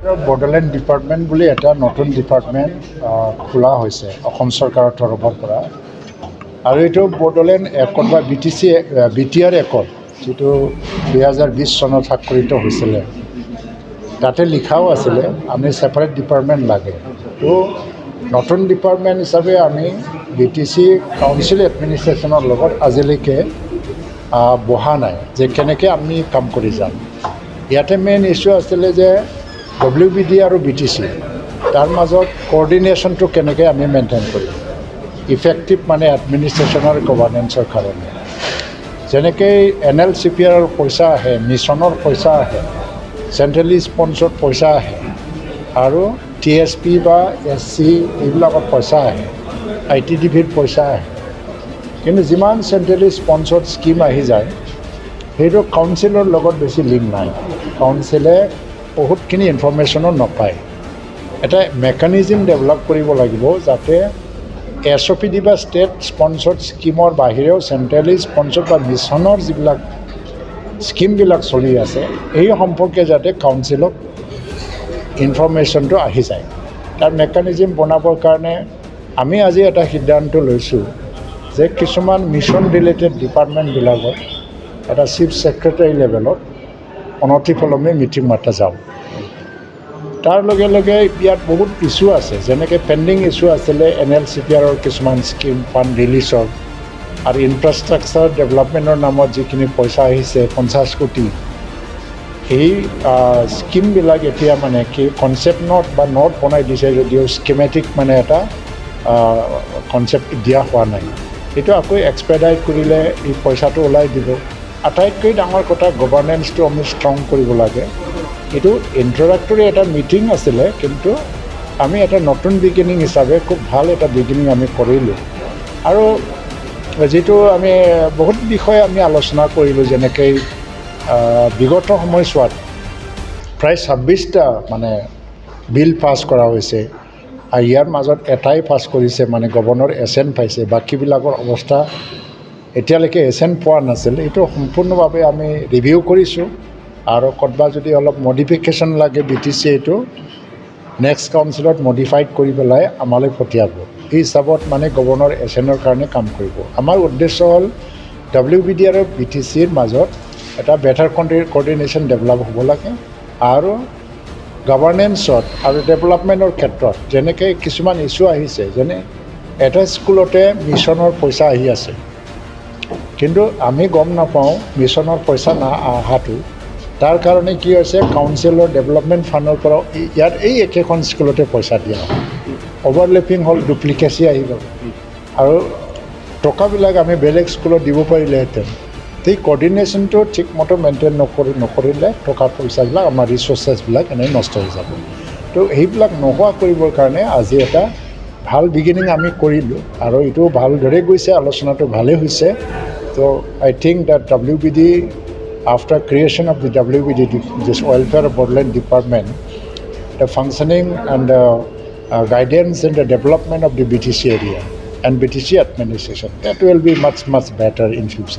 Bodoland department বুলি এটা নতুন ডিপাৰ্টমেণ্ট খোলা হৈছে অসম চৰকাৰৰ তৰফৰ পৰা আৰু এইটো বডোলেণ্ড একট বা BTR একট যিটো 2020 চনত স্বাক্ষৰিত হৈছিলে তাতে লিখাও আছিলে আমি ছেপাৰেট ডিপাৰ্টমেণ্ট লাগে তো নতুন ডিপাৰ্টমেণ্ট হিচাপে আমি BTC কাউন্সিল এডমিনিষ্ট্ৰেশ্যনৰ লগত আজিলৈকে বহা নাই যে কেনেকৈ আমি কাম কৰি যাম। ইয়াতে মেইন ইছ্যু আছিলে যে WBD আৰু BTC তাৰ মাজত কোঅৰ্ডিনেশ্যনটো কেনেকৈ আমি মেইনটেইন কৰিম ইফেক্টিভ মানে এডমিনিষ্ট্ৰেশ্যনৰ গভাৰ্নেন্সৰ কাৰণে যেনেকৈ NLCPR পইচা আহে মিছনৰ পইচা আহে চেণ্ট্ৰেলি স্পন্সৰ্ড পইচা আহে আৰু TSP বা SC এইবিলাকত পইচা আহে ITDBৰ পইচা আহে কিন্তু যিমান চেণ্ট্ৰেলি স্পন্সৰ্ড স্কিম আহি যায় সেইটো কাউন্সিলৰ লগত বেছি লিংক নাই কাউন্সিলে বহুতখিনি ইনফৰমেশ্যনো নাপায় এটা মেকানিজম ডেভেলপ কৰিব লাগিব যাতে SOPD বা ষ্টেট স্পন্সৰ্ড স্কিমৰ বাহিৰেও চেণ্ট্ৰেলি স্পন্সৰ্ড বা মিছনৰ যিবিলাক স্কিমবিলাক চলি আছে এই সম্পৰ্কে যাতে কাউন্সিলক ইনফৰমেশ্যনটো আহি যায় তাৰ মেকানিজম বনাবৰ কাৰণে আমি আজি এটা সিদ্ধান্ত লৈছোঁ যে কিছুমান মিছন ৰিলেটেড ডিপাৰ্টমেণ্টবিলাকত এটা চিফ ছেক্ৰেটাৰী লেভেলত অনতিপলমে মিটিং মাতা যাওঁ তাৰ লগে লগে ইয়াত বহুত ইছ্যু আছে যেনেকৈ পেণ্ডিং ইছ্যু আছিলে NLCPRৰ কিছুমান স্কিম ফাণ্ড ৰিলিজৰ আৰু ইনফ্ৰাষ্ট্ৰাকচাৰ ডেভেলপমেণ্টৰ নামত যিখিনি পইচা আহিছে 50 কোটি এই স্কিমবিলাক এতিয়া মানে কি কনচেপ্ট নোট বনাই দিছে যদিও স্কিমেটিক মানে এটা কনচেপ্ট দিয়া হোৱা নাই এইটো আকৌ এক্সপেডাইট কৰিলে এই পইচাটো ওলাই দিব আটাইতকৈ ডাঙৰ কথা গভাৰ্নেন্সটো আমি ষ্ট্ৰং কৰিব লাগে এইটো ইণ্ট্ৰডাক্টৰী এটা মিটিং আছিলে কিন্তু আমি এটা নতুন বিগিনিং হিচাপে খুব ভাল এটা বিগিনিং আমি কৰিলোঁ আৰু যিটো আমি বহুত বিষয়ে আমি আলোচনা কৰিলোঁ যেনেকৈ বিগত সময়ছোৱাত প্ৰায় 26টা মানে বিল পাছ কৰা হৈছে আৰু ইয়াৰ মাজত এটাই পাছ কৰিছে মানে গভৰ্ণৰ এছেণ্ট পাইছে বাকীবিলাকৰ অৱস্থা এতিয়ালৈকে এছেণ্ট পোৱা নাছিল এইটো সম্পূৰ্ণভাৱে আমি ৰিভিউ কৰিছোঁ আৰু ক'ৰবাত যদি অলপ মডিফিকেশ্যন লাগে BTC এইটো নেক্সট কাউন্সিলত মডিফাইড কৰি পেলাই আমালৈ পঠিয়াব এই হিচাপত মানে গভৰ্ণৰ এছেণ্টৰ কাৰণে কাম কৰিব আমাৰ উদ্দেশ্য হ'ল WBD আৰু BTCৰ মাজত এটা বেটাৰ কোঅৰ্ডিনেশ্যন ডেভেলপ হ'ব লাগে আৰু গভাৰ্নেন্সত আৰু ডেভেলপমেণ্টৰ ক্ষেত্ৰত যেনেকৈ কিছুমান ইছ্যু আহিছে যেনে এটা স্কুলতে মিছনৰ পইচা আহি আছে কিন্তু আমি গম নাপাওঁ মিছনৰ পইচা অহাটো তাৰ কাৰণে কি হৈছে কাউন্সিলৰ ডেভেলপমেণ্ট ফাণ্ডৰ পৰা ইয়াত এই একেখন স্কুলতে পইচা দিয়া হয় অভাৰলেপিং হ'ল ডুপ্লিকেচি আহি গ'ল আৰু টকাবিলাক আমি বেলেগ স্কুলত দিব পাৰিলেহেঁতেন এই কোঅৰ্ডিনেশ্যনটো ঠিকমতে মেইনটেইন নকৰিলে টকা পইচাবিলাক আমাৰ ৰিচোৰ্চেছবিলাক এনেই নষ্ট হৈ যাব তো সেইবিলাক নোহোৱা কৰিবৰ কাৰণে আজি এটা ভাল বিগিনিং আমি কৰিলোঁ আৰু এইটো ভালদৰে গৈছে আলোচনাটো ভালেই হৈছে তো I think that WBD after creation of the WBD this welfare of Bodoland department the functioning and guidance and the development of the BTC area and BTC administration that will be much better in future.